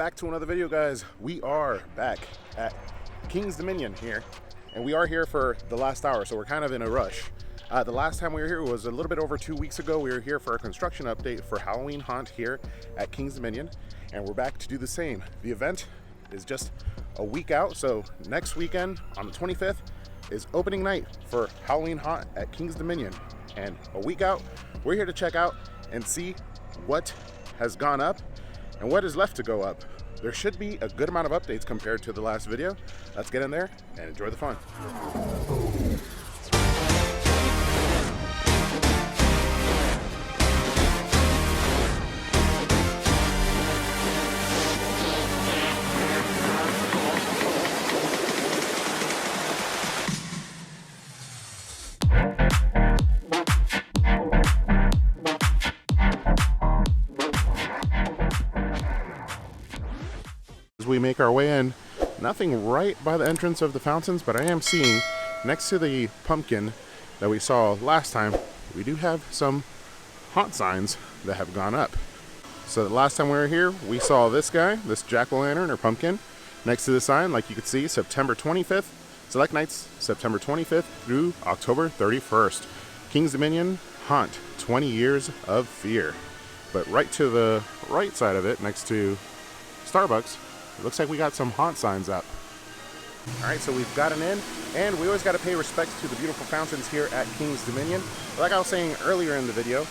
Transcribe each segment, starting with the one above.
back to another video, guys. We are back at King's Dominion here, and we are here for the last hour, so we're kind of in a rush. The last time we were here was a little bit over 2 weeks ago. We were here for a construction update for Halloween Haunt here at King's Dominion, and we're back to do the same. The event is just a week out, so next weekend on the 25th is opening night for Halloween Haunt at King's Dominion. And a week out, we're here to check out and see what has gone up and what is left to go up. There should be a good amount of updates compared to the last video. Let's get in there and enjoy the fun. As we make our way in, nothing right by the entrance of the fountains, but I am seeing next to the pumpkin that we saw last time, we do have some haunt signs that have gone up. So the last time we were here, we saw this guy, this jack-o'-lantern or pumpkin, next to the sign, like you can see, September 25th, select nights, September 25th through October 31st. King's Dominion Haunt, 20 years of fear. But right to the right side of it, next to Starbucks, it looks like we got some haunt signs up. All right, so we've gotten in, and we always got to pay respects to the beautiful fountains here at King's Dominion. Like I was saying earlier in the video,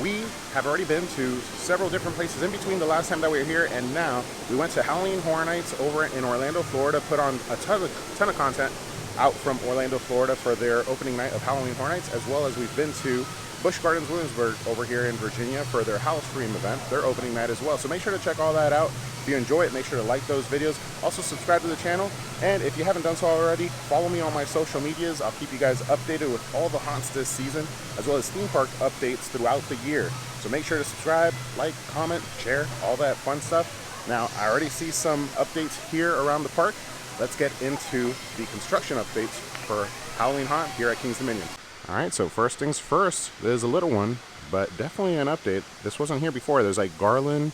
we have already been to several different places in between the last time that we were here, and now we went to Halloween Horror Nights over in Orlando, Florida, put on a ton of content out from Orlando, Florida for their opening night of Halloween Horror Nights, as well as we've been to Busch Gardens, Williamsburg over here in Virginia for their Halloween event, their opening night as well. So make sure to check all that out. If you enjoy it, make sure to like those videos. Also subscribe to the channel, and if you haven't done so already, follow me on my social medias. I'll keep you guys updated with all the haunts this season, as well as theme park updates throughout the year. So make sure to subscribe, like, comment, share, all that fun stuff. Now, I already see some updates here around the park. Let's get into the construction updates for Halloween Haunt here at King's Dominion. All right, so first things first, there's a little one, but definitely an update. This wasn't here before. There's like garland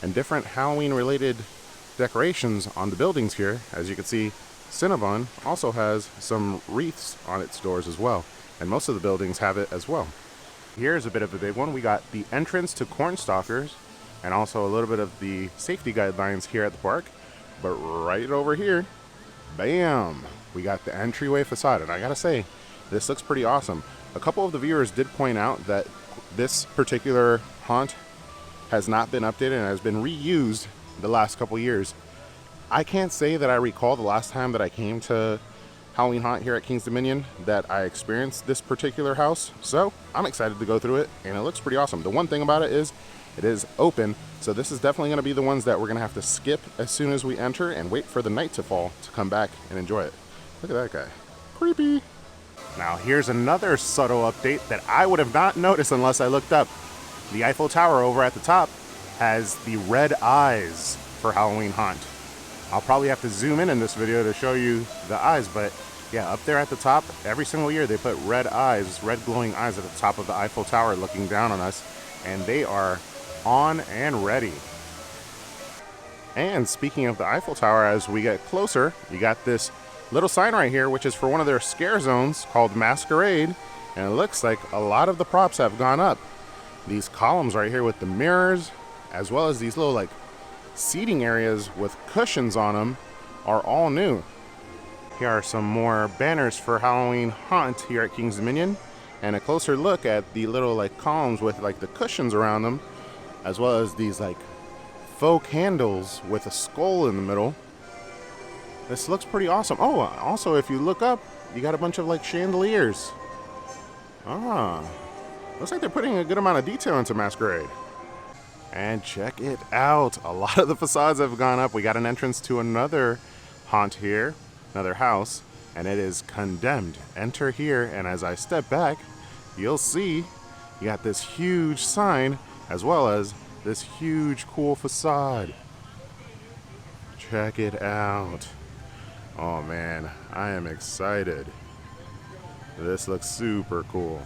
and different Halloween related decorations on the buildings here. As you can see, Cinnabon also has some wreaths on its doors as well, and most of the buildings have it as well. Here's a bit of a big one. We got the entrance to Cornstalkers and also a little bit of the safety guidelines here at the park. But right over here, bam, we got the entryway facade, and I gotta say, this looks pretty awesome. A couple of the viewers did point out that this particular haunt has not been updated and has been reused the last couple years. I can't say that I recall the last time that I came to Halloween Haunt here at King's Dominion that I experienced this particular house, so I'm excited to go through it, and it looks pretty awesome. The one thing about it is open, so this is definitely going to be the ones that we're going to have to skip as soon as we enter and wait for the night to fall to come back and enjoy it. Look at that guy. Creepy. Now here's another subtle update that I would have not noticed unless I looked up. The Eiffel Tower over at the top has the red eyes for Halloween Haunt. I'll probably have to zoom in this video to show you the eyes, but yeah, up there at the top, every single year they put red eyes, red glowing eyes at the top of the Eiffel Tower looking down on us, and they are on and ready. And speaking of the Eiffel Tower, as we get closer, you got this little sign right here, which is for one of their scare zones called Masquerade, and it looks like a lot of the props have gone up. These columns right here with the mirrors, as well as these little like seating areas with cushions on them, are all new. Here are some more banners for Halloween Haunt here at King's Dominion, and a closer look at the little like columns with like the cushions around them, as well as these like faux candles with a skull in the middle. This looks pretty awesome. Oh, also if you look up, you got a bunch of like chandeliers. Looks like they're putting a good amount of detail into Masquerade. And check it out, a lot of the facades have gone up. We got an entrance to another haunt here, another house, and it is Condemned. Enter here, and as I step back, you'll see you got this huge sign as well as this huge cool facade. Check it out. Oh man, I am excited. This looks super cool.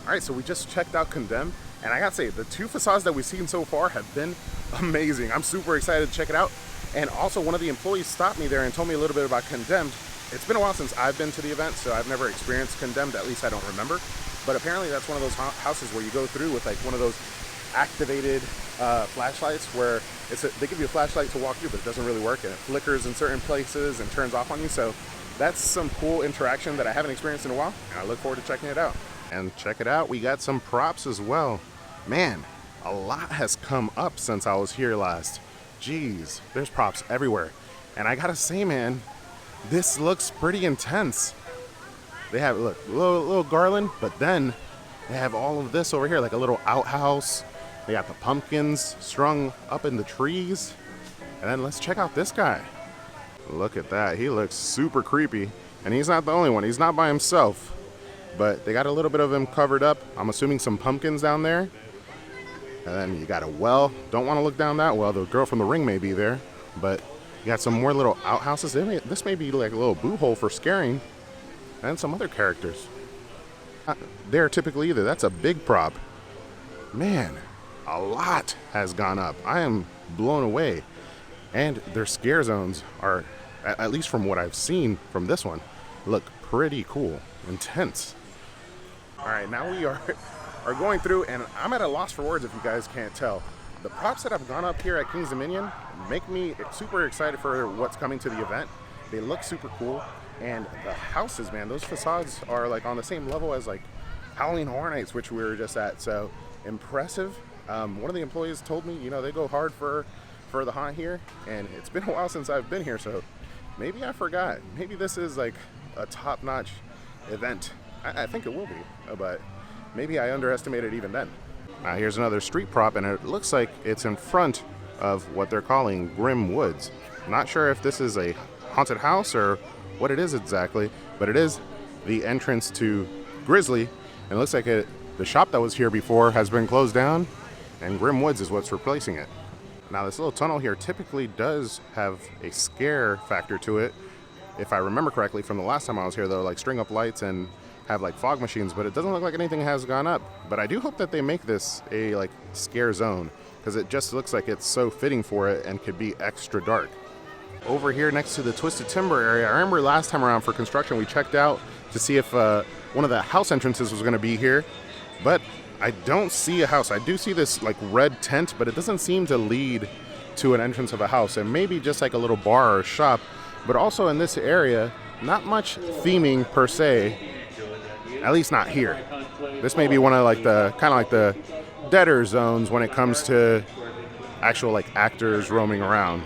All right, so we just checked out Condemned, and I gotta say, the two facades that we've seen so far have been amazing. I'm super excited to check it out. And also, one of the employees stopped me there and told me a little bit about Condemned. It's been a while since I've been to the event, so I've never experienced Condemned, at least I don't remember. But apparently that's one of those houses where you go through with like one of those activated flashlights where they give you a flashlight to walk through, but it doesn't really work, and it flickers in certain places and turns off on you. So that's some cool interaction that I haven't experienced in a while, and I look forward to checking it out. And check it out, we got some props as well. Man, a lot has come up since I was here last. Jeez, there's props everywhere. And I gotta say, man, this looks pretty intense. They have, look, little garland, but then they have all of this over here, like a little outhouse. They got the pumpkins strung up in the trees. And then let's check out this guy. Look at that, he looks super creepy. And he's not the only one, he's not by himself. But they got a little bit of him covered up. I'm assuming some pumpkins down there. And then you got a well. Don't want to look down that well. The girl from the ring may be there. But you got some more little outhouses. This may be like a little boo hole for scaring. And some other characters. There typically either. That's a big prop. Man, a lot has gone up. I am blown away. And their scare zones are, at least from what I've seen from this one, look pretty cool. Intense. All right, now we are going through, and I'm at a loss for words if you guys can't tell. The props that have gone up here at King's Dominion make me super excited for what's coming to the event. They look super cool, and the houses, man, those facades are like on the same level as like Halloween Horror Nights, which we were just at. So impressive. One of the employees told me, you know, they go hard for the haunt here, and it's been a while since I've been here, so maybe I forgot. Maybe this is like a top-notch event. I think it will be, but maybe I underestimated even then. Here's another street prop, and it looks like it's in front of what they're calling Grim Woods. Not sure if this is a haunted house or what it is exactly, but it is the entrance to Grizzly, and it looks like the shop that was here before has been closed down, and Grim Woods is what's replacing it. Now this little tunnel here typically does have a scare factor to it. If I remember correctly from the last time I was here, they'll like string up lights and have like fog machines, but it doesn't look like anything has gone up. But I do hope that they make this a like scare zone, because it just looks like it's so fitting for it and could be extra dark. Over here next to the Twisted Timber area, I remember last time around for construction we checked out to see if one of the house entrances was going to be here, but I don't see a house. I do see this like red tent, but it doesn't seem to lead to an entrance of a house. And maybe just like a little bar or shop, but also in this area, not much theming per se, at least not here. This may be one of like the kind of like the deader zones when it comes to actual like actors roaming around.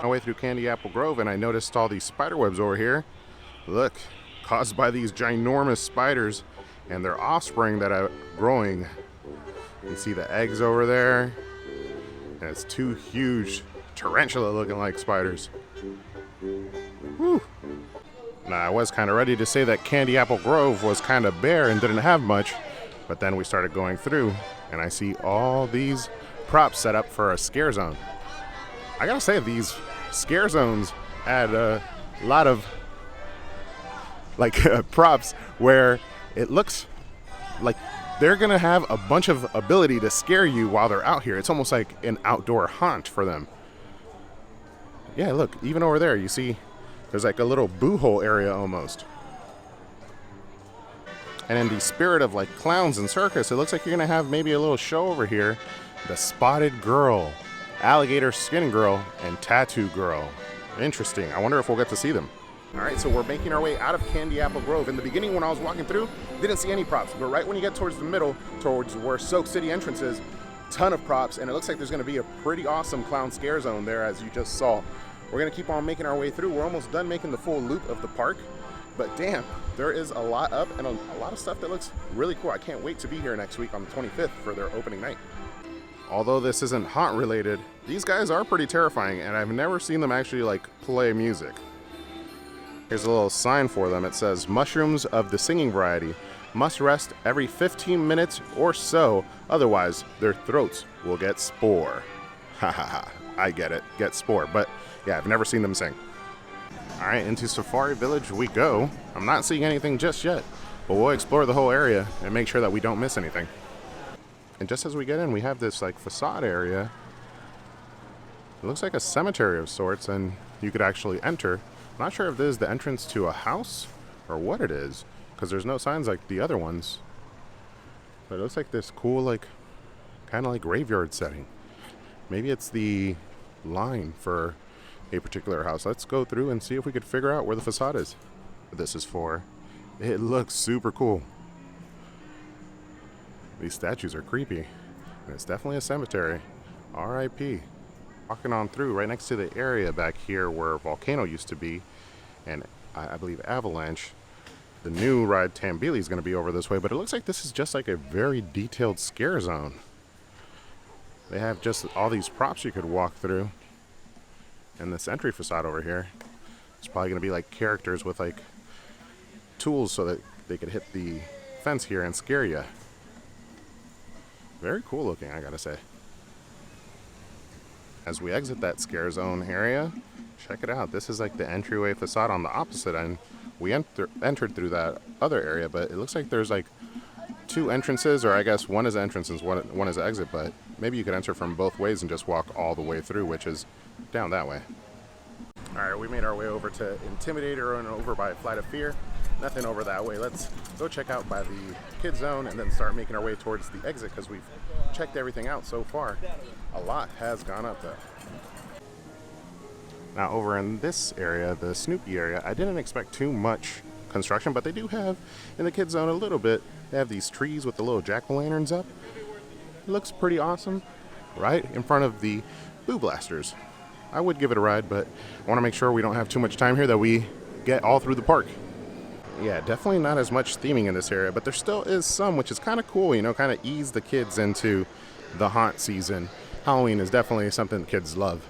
My way through Candy Apple Grove, and I noticed all these spider webs over here. Look, caused by these ginormous spiders and their offspring that are growing. You see the eggs over there, and it's two huge tarantula looking like spiders. Whew. Now I was kind of ready to say that Candy Apple Grove was kind of bare and didn't have much, but then we started going through and I see all these props set up for a scare zone. I gotta say, these scare zones add a lot of like props where it looks like they're gonna have a bunch of ability to scare you while they're out here. It's almost like an outdoor haunt for them. Yeah, look, even over there, you see there's like a little boo hole area almost. And in the spirit of like clowns and circus, it looks like you're gonna have maybe a little show over here. The Spotted Girl, Alligator Skin Girl, and Tattoo Girl. Interesting. I wonder if we'll get to see them. All right, so we're making our way out of Candy Apple Grove. In the beginning, when I was walking through, didn't see any props, but right when you get towards the middle, towards where Soak City entrance is, ton of props, and it looks like there's gonna be a pretty awesome clown scare zone there, as you just saw. We're gonna keep on making our way through. We're almost done making the full loop of the park, but damn, there is a lot up and a lot of stuff that looks really cool. I can't wait to be here next week on the 25th for their opening night. Although this isn't haunt related, these guys are pretty terrifying, and I've never seen them actually like play music. Here's a little sign for them. It says, mushrooms of the singing variety must rest every 15 minutes or so, otherwise their throats will get spore. Ha ha ha, I get it, get spore, but yeah, I've never seen them sing. All right, into Safari Village we go. I'm not seeing anything just yet, but we'll explore the whole area and make sure that we don't miss anything. And just as we get in, we have this like facade area, It looks like a cemetery of sorts, and you could actually enter. I'm not sure if this is the entrance to a house or what it is, because there's no signs like the other ones. But it looks like this cool, like, kind of like graveyard setting. Maybe it's the line for a particular house. Let's go through and see if we could figure out where the facade is. This is for. It looks super cool. These statues are creepy. And it's definitely a cemetery. R.I.P. Walking on through right next to the area back here where Volcano used to be, and I believe Avalanche. The new ride Tambili is going to be over this way, but it looks like this is just like a very detailed scare zone. They have just all these props you could walk through. And this entry facade over here, it's probably going to be like characters with like tools so that they could hit the fence here and scare you. Very cool looking, I gotta say. As we exit that scare zone area, check it out. This is like the entryway facade on the opposite end. We entered through that other area, but it looks like there's like two entrances, or I guess one is entrance and one is exit, but maybe you could enter from both ways and just walk all the way through, which is down that way. All right, we made our way over to Intimidator and over by Flight of Fear. Nothing over that way. Let's go check out by the kid zone and then start making our way towards the exit, because we've checked everything out so far. A lot has gone up though. Now over in this area, the Snoopy area, I didn't expect too much construction, but they do have in the kid zone a little bit. They have these trees with the little jack-o'-lanterns up. It looks pretty awesome. Right in front of the Boo Blasters. I would give it a ride, but I want to make sure we don't have too much time here, that we get all through the park. Yeah, definitely not as much theming in this area, but there still is some, which is kind of cool, you know, kind of ease the kids into the haunt season. Halloween is definitely something kids love.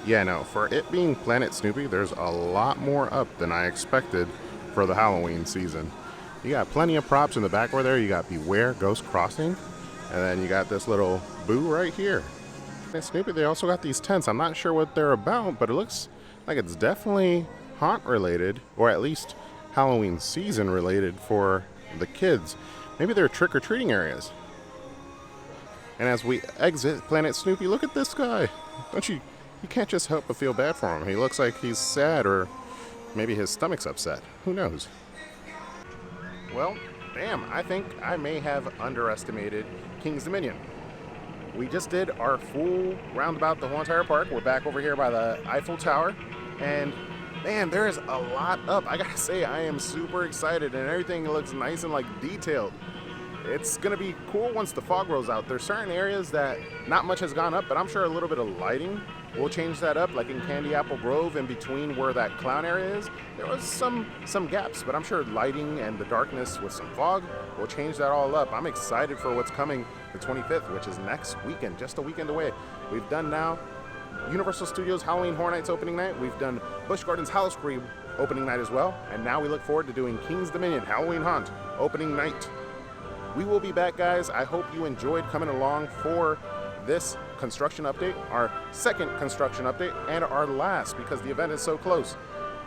Yeah, no, for it being Planet Snoopy, there's a lot more up than I expected for the Halloween season. You got plenty of props in the back over there. You got Beware Ghost Crossing, and then you got this little Boo right here. And Snoopy, they also got these tents. I'm not sure what they're about, but it looks like it's definitely haunt related, or at least Halloween season related for the kids. Maybe they're trick-or-treating areas. And as we exit Planet Snoopy, look at this guy. Don't you can't just help but feel bad for him. He looks like he's sad, or maybe his stomach's upset. Who knows? Well, damn, I think I may have underestimated King's Dominion. We just did our full roundabout the whole entire park. We're back over here by the Eiffel Tower, and man, there's a lot up. I gotta say, I am super excited, and everything looks nice and like detailed. It's gonna be cool once the fog rolls out. There's certain areas that not much has gone up, but I'm sure a little bit of lighting will change that up, like in Candy Apple Grove, in between where that clown area is. There was some gaps, but I'm sure lighting and the darkness with some fog will change that all up. I'm excited for what's coming the 25th, which is next weekend, just a weekend away. We've done now Universal Studios Halloween Horror Nights opening night. We've done Busch Gardens Howl-O-Scream opening night as well. And now we look forward to doing King's Dominion Halloween Haunt opening night. We will be back, guys. I hope you enjoyed coming along for this construction update, our second construction update, and our last, because the event is so close.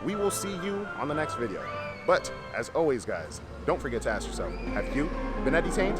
We will see you on the next video. But as always, guys, don't forget to ask yourself, have you been entertained?